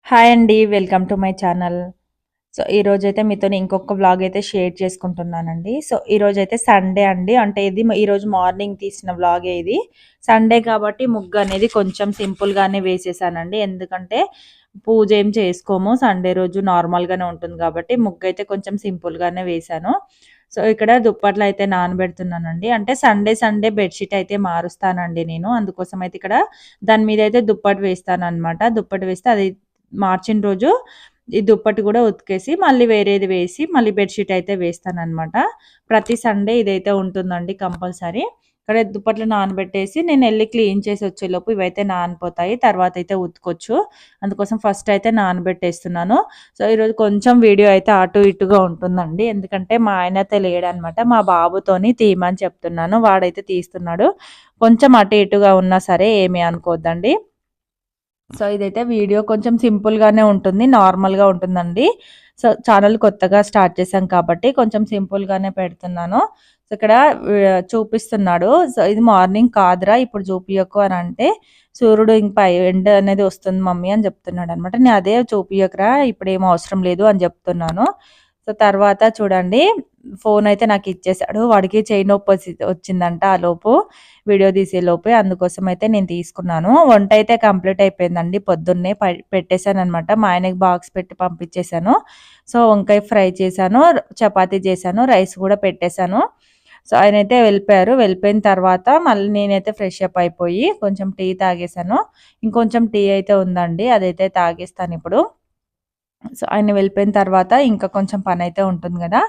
Hi అండి. Welcome to my channel. So, ఈరోజైతే మీతోని ఇంకొక వ్లాగ్ అయితే షేర్ చేసుకుంటున్నానండి. సో, ఈరోజైతే సండే అండి. అంటే ఇది ఈరోజు మార్నింగ్ తీసిన వ్లాగే ఇది. సండే కాబట్టి ముగ్గనేది కొంచెం సింపుల్‌గానే వేసేసానండి. ఎందుకంటే పూజ ఏం చేసుకోము. సండే రోజు నార్మల్‌గానే ఉంటుంది కాబట్టి ముగ్గయితే కొంచెం సింపుల్‌గానే వేశాను. సో, ఇక్కడ దుప్పట్లయితే నానబెడుతున్నానండి. అంటే సండే సండే బెడ్‌షీట్ అయితే మారుస్తానండి నేను. అందుకోసం అయితే ఇక్కడ దాని మీదయితే దుప్పటి వేస్తాననమాట. దుప్పటి వేస్తే అది మార్చిన రోజు ఈ దుప్పటి గూడా ఉతికేసి, మళ్ళీ వేరేది వేసి, మళ్ళీ బెడ్‌షీట్ అయితే వేస్తాననమాట. ప్రతి సండే ఇదైతే ఉంటుందండి కంపల్సరీ. ఇక్కడ దుప్పట్లు నానబెట్టేసి నేనెళ్లి క్లీన్ చేసి వచ్చేలోపు ఇవైతే నానిపోతాయి. తర్వాతయితే ఉతకొచ్చు. అందుకోసం ఫస్ట్ అయితే నానబెట్టేస్తున్నాను. సో, ఈరోజు కొంచెం వీడియో అయితే అటు ఇటుగా ఉంటుందండి. ఎందుకంటే మా ఆయనైతే లేడనమాట. మా బాబుతోని తీయమని చెప్తున్నాను. వాడైతే తీస్తున్నాడు. కొంచెం అటు ఇటుగా ఉన్నా సరే ఏమి అనుకోద్దండి. సో, ఇదైతే వీడియో కొంచెం సింపుల్‌గానే ఉంటుంది. నార్మల్‌గా ఉంటుందండి. సో, ఛానెల్ కొత్తగా స్టార్ట్ చేశాం కాబట్టి కొంచెం సింపుల్‌గానే పెడుతున్నాను. సో, ఇక్కడ చూపిస్తున్నాడు. సో, ఇది మార్నింగ్ కాదురా ఇప్పుడు చూపియకు అనంటే, సూర్యుడు ఇంక ఎండ అనేది వస్తుంది మమ్మీ అని చెప్తున్నాడనమాట. నేను అదే చూపియకురా ఇప్పుడేం అవసరం లేదు అని చెప్తున్నాను. సో, తర్వాత చూడండి ఫోనయితే నాకిచ్చేసాడు. వాడికి చెయ్యి నొప్పొచ్చి వచ్చిందంట ఆలోపు. వీడియో తీసేలోపే. అందుకోసం అయితే నేను తీసుకున్నాను. వంటయితే కంప్లీట్ అయిపోయిందండి. పొద్దున్నే పెట్టేసాననమాట. మా ఆయనకి బాక్స్ పెట్టి పంపించేసాను. సో, వంకాయ ఫ్రై చేశాను. చపాతీ చేశాను. రైస్ గూడా పెట్టేసాను. సో, ఆయనైతే వెళ్ళిపోయారు. వెళ్ళిపోయిన తర్వాత మళ్ళీ నేనైతే ఫ్రెష్ అప్ అయిపోయి కొంచెం టీ తాగేసాను. ఇంకొంచెం టీ అయితే ఉందండి. అదైతే తాగేస్తానిప్పుడు. సో, ఆయన వెళ్ళిపోయిన తర్వాత ఇంకా కొంచెం పనైతే ఉంటుంది గదా!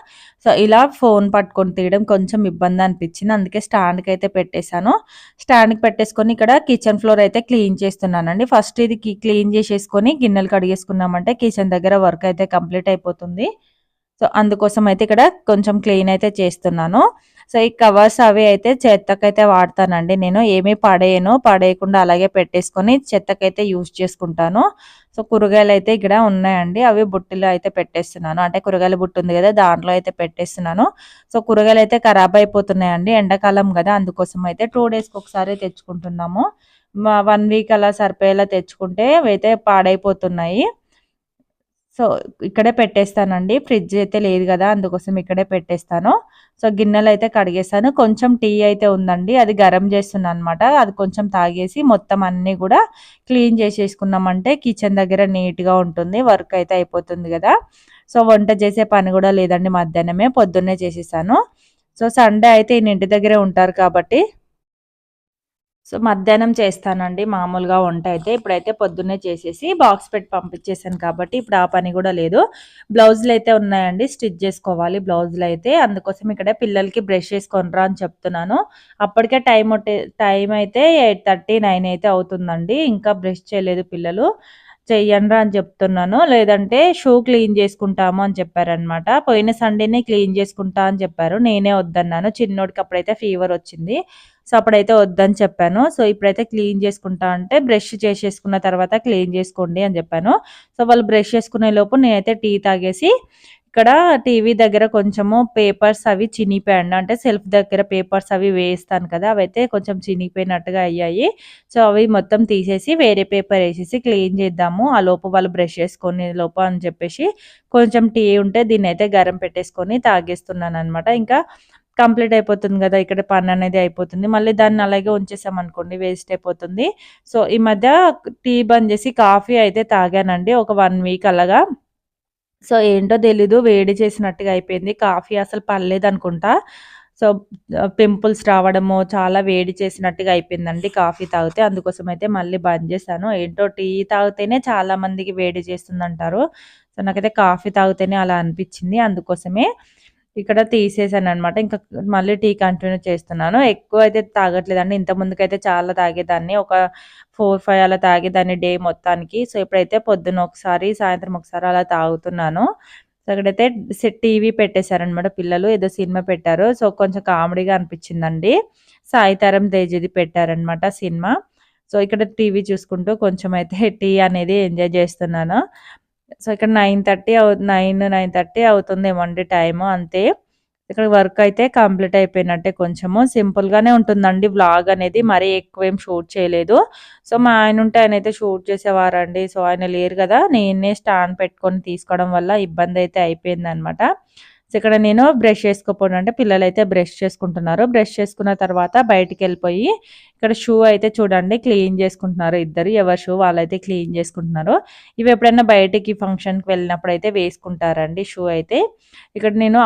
సో, ఇలా ఫోను పట్టుకొని తీయడం కొంచెం ఇబ్బంది అనిపించింది. అందుకే స్టాండ్‌కైతే పెట్టేసాను. స్టాండ్‌కి పెట్టేసుకొని ఇక్కడ కిచెన్ ఫ్లోర్ అయితే క్లీన్ చేస్తున్నానండి. ఫస్ట్ ఇది క్లీన్ చేసేసుకొని గిన్నెలు కడిగేసుకున్నామంటే కిచెన్ దగ్గర వర్క్ అయితే కంప్లీట్ అయిపోతుంది. సో, అందుకోసం అయితే ఇక్కడ కొంచెం క్లీన్ అయితే చేస్తున్నాను. సో, ఈ కవర్స్ అవి అయితే చెత్తకైతే వాడతానండి నేను. ఏమీ పడేయను. పడేయకుండా అలాగే పెట్టేసుకొని చెత్తకైతే యూజ్ చేసుకుంటాను. సో, కూరగాయలైతే ఇక్కడ ఉన్నాయండి. అవి బుట్టలో అయితే పెట్టేస్తున్నాను. అంటే కూరగాయల బుట్ట ఉంది గదా! దాంట్లో అయితే పెట్టేస్తున్నాను. సో, కూరగాయలైతే ఖరాబ్ అయిపోతున్నాయండి. ఎండాకాలం గదా! అందుకోసం అయితే 2 డేస్‌కి ఒకసారి తెచ్చుకుంటున్నాము. 1 వీక్ అలా సరిపోయేలా తెచ్చుకుంటే అవైతే పాడైపోతున్నాయి. సో, ఇక్కడే పెట్టేస్తానండి. ఫ్రిడ్జ్ అయితే లేదు గదా! అందుకోసం ఇక్కడే పెట్టేస్తాను. సో, గిన్నెలయితే కడిగేసాను. కొంచెం టీ అయితే ఉందండి. అది గరం చేస్తున్నాననమాట. అది కొంచెం తాగేసి మొత్తం అన్నీ గూడా క్లీన్ చేసేసుకున్నామంటే కిచెన్ దగ్గర నీట్‌గా ఉంటుంది. వర్క్ అయితే అయిపోతుంది గదా! సో, వంట చేసే పని గూడా లేదండి మధ్యాహ్నమే. పొద్దున్నే చేసేసాను. సో, సండే అయితే ఈయన ఇంటి దగ్గరే ఉంటారు కాబట్టి సో, మధ్యాహ్నం చేస్తానండి మామూలుగా వంటయితే. ఇప్పుడైతే పొద్దున్నే చేసేసి బాక్స్ పెట్టి పంపించేసాను కాబట్టి ఇప్పుడు ఆ పని గూడా లేదు. బ్లౌజులయితే ఉన్నాయండి. స్టిచ్ జేసుకోవాలి బ్లౌజులయితే. అందుకోసం ఇక్కడ పిల్లలకి బ్రష్ చేసుకొనిరా అని చెప్తున్నాను. అప్పటికే టైమయితే 8:30, 9 అయితే అవుతుందండి. ఇంకా బ్రష్ చేయలేదు పిల్లలు. చెయ్యండ్రా అని చెప్తున్నాను. లేదంటే షూ క్లీన్ జేసుకుంటాము అని చెప్పారనమాట. పోయిన సండేనే క్లీన్ జేసుకుంటా అని చెప్పారు. నేనే వద్దన్నాను. చిన్నోడికి అప్పుడైతే ఫీవరొచ్చింది. సో, అప్పుడైతే వద్దని చెప్పాను. సో, ఇప్పుడైతే క్లీన్ చేసుకుంటా అంటే, బ్రష్ చేసేసుకున్న తర్వాత క్లీన్ చేసుకోండి అని జెప్పాను. సో, వాళ్ళు బ్రష్ చేసుకునే లోపు నేనైతే టీ తాగేసి, ఇక్కడ టీవీ దగ్గర కొంచెము పేపర్స్ అవి చినిగిపోయాయండి. అంటే సెల్ఫ్ దగ్గర పేపర్స్ అవి వేస్తాను కదా! అవైతే కొంచెం చినిగిపోయినట్టుగా అయ్యాయి. సో, అవి మొత్తం తీసేసి వేరే పేపర్ ఏసేసి క్లీన్ చేద్దాము. ఆ లోపు వాళ్ళు బ్రష్ చేసుకునే లోపు అని చెప్పేసి, కొంచెం టీ ఉంటే దీన్నైతే గరం పెట్టేసుకొని తాగేస్తున్నాననమాట. ఇంకా కంప్లీట్ అయిపోతుంది గదా! ఇక్కడ పననేది అయిపోతుంది. మళ్ళీ దాన్ని అలాగే ఉంచేసామనుకోండి వేస్ట్ అయిపోతుంది. సో, ఈ మధ్య టీ బంద్ జేసి కాఫీ అయితే తాగానండి. ఒక 1 వీక్ అలాగా. సో, ఏంటో తెలీదు వేడి చేసినట్టుగా అయిపోయింది. కాఫీ అసలు పడలేదనుకుంటా. సో, పింపుల్స్ రావడము, చాలా వేడి చేసినట్టుగా అయిపోయిందండి కాఫీ తాగితే. అందుకోసమయితే మళ్ళీ బంద్ జేశాను. ఏంటో టీ తాగితేనే చాలా మందికి వేడి చేస్తుందంటారు. సో, నాకైతే కాఫీ తాగితేనే అలా అనిపిచ్చింది. అందుకోసమే ఇక్కడ తీసేసాననమాట. ఇంకా మళ్ళీ టీ కంటిన్యూ చేస్తున్నాను. ఎక్కువైతే తాగట్లేదండి. ఇంతకుముందుకైతే చాలా తాగేదాన్ని. ఒక 4, 5 అలా తాగేదాన్ని డే మొత్తానికి. సో, ఇప్పుడైతే పొద్దున్న ఒకసారి, సాయంత్రం ఒకసారి అలా తాగుతున్నాను. సో, అక్కడైతే టీవీ పెట్టేశారనమాట పిల్లలు. ఏదో సినిమా పెట్టారు. సో, కొంచెం కామెడీగా అనిపిచ్చిందండి. సాయి తరం తేజ్‌ది పెట్టారనమాట సినిమా. సో, ఇక్కడ టీవీ చూసుకుంటూ కొంచెం అయితే టీ అనేది ఎంజాయ్ చేస్తున్నాను. సో, ఇక్కడ 9:30 9, 9:30 అవుతుందేమో అండి టైము అంతే. ఇక్కడ వర్క్ అయితే కంప్లీట్ అయిపోయినట్టే. కొంచెము సింపుల్‌గానే ఉంటుందండి వ్లాగ్ అనేది. మరీ ఎక్కువేం షూట్ చేయలేదు. సో, మా ఆయన ఉంటే ఆయనైతే షూట్ చేసేవారండి. సో, ఆయన లేరు గదా! నేనే స్టాండ్ పెట్టుకొని తీసుకోవడం వల్ల ఇబ్బందయితే అయిపోయిందనమాట. సో, ఇక్కడ నేను బ్రష్ చేసుకోపోవడం అంటే పిల్లలైతే బ్రష్ చేసుకుంటున్నారు. బ్రష్ చేసుకున్న తర్వాత బయటికెళ్ళిపోయి ఇక్కడ షూ అయితే చూడండి క్లీన్ చేసుకుంటున్నారు ఇద్దరు. ఎవరి షూ వాళ్ళైతే క్లీన్ చేసుకుంటున్నారు. ఇవి ఎప్పుడైనా బయటికి ఫంక్షన్‌కి వెళ్ళినప్పుడైతే వేసుకుంటారండి షూ అయితే. ఇక్కడ నేను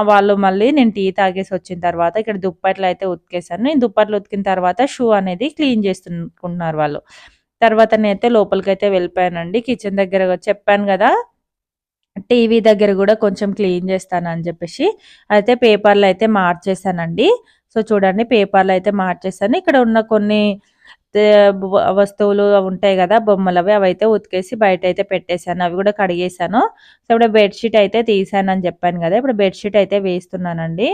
టీ తాగేసి వచ్చిన తర్వాత ఇక్కడ దుప్పట్లయితే ఉతికేసాను. నేను దుప్పట్లు ఉతికిన తర్వాత షూ అనేది క్లీన్ చేసుకుంటున్నారు వాళ్ళు. తర్వాత నేనైతే లోపలికైతే వెళ్ళిపోయానండి. కిచెన్ దగ్గర చెప్పాను గదా! టీవీ దగ్గర గూడా కొంచెం క్లీన్ జేస్తానని జెప్పేసి, అయితే పేపర్‌లయితే మార్చేశానండి. సో, చూడండి పేపర్‌లయితే మార్చేశాను. ఇక్కడ ఉన్న కొన్ని తే వస్తువులు ఉంటాయి గదా! బొమ్మలవి అవైతే ఉతికేసి బయటైతే పెట్టేశాను. అవి గూడా కడిగేశాను. సో, ఇప్పుడు బెడ్‌షీట్ అయితే తీశానని జెప్పాను గదా! ఇప్పుడు బెడ్‌షీట్ అయితే వేస్తున్నానండి.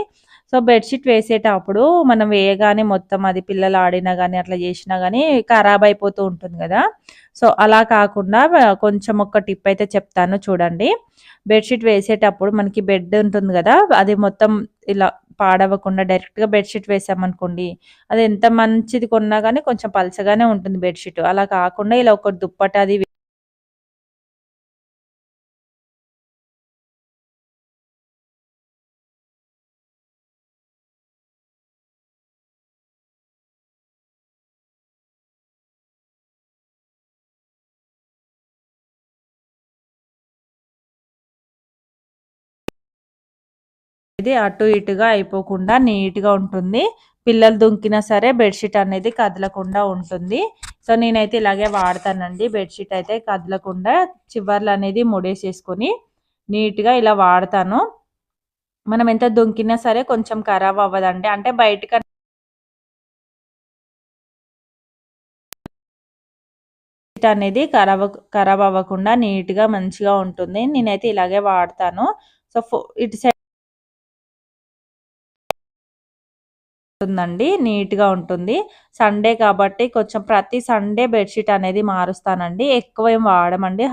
సో, బెడ్‌షీట్ వేసేటప్పుడు మనం వేయగానే మొత్తం అది పిల్లలు ఆడినా గానీ, అట్లా జేసినా గానీ ఖరాబయిపోతూ ఉంటుంది గదా! సో, అలా కాకుండా కొంచెం ఒక టిప్ అయితే చెప్తాను చూడండి. బెడ్‌షీట్ వేసేటప్పుడు మనకి బెడ్ ఉంటుంది గదా! అది మొత్తం ఇలా పాడవకుండా డైరెక్ట్‌గా బెడ్‌షీట్ వేసామనుకోండి, అది ఎంత మంచిది కొన్నా గానీ కొంచెం పలచగానే ఉంటుంది బెడ్‌షీట్. అలా కాకుండా ఇలా ఒక దుప్పట అది అటు ఇటుగా అయిపోకుండా నీట్‌గా ఉంటుంది. పిల్లలు దుంకినా సరే బెడ్‌షీట్ అనేది కదలకుండా ఉంటుంది. సో, నేనైతే ఇలాగే వాడతానండి. బెడ్‌షీట్ అయితే కదలకుండా చివర్లనేది ముడేసేసుకొని నీట్‌గా ఇలా వాడతాను. మనం ఎంత దుంకినా సరే కొంచెం ఖరాబ్ అవ్వదండి. అంటే అనేది ఖరాబ్ అవ్వకుండా నీట్‌గా మంచిగా ఉంటుంది. నేనైతే ఇలాగే వాడతాను. సో, ఇటు సైడ్ ఉంటుందండి. నీట్‌గా ఉంటుంది. సండే కాబట్టి కొంచెం ప్రతి సండే బెడ్‌షీట్ అనేది మారుస్తానండి. ఎక్కువేం వాడమండి.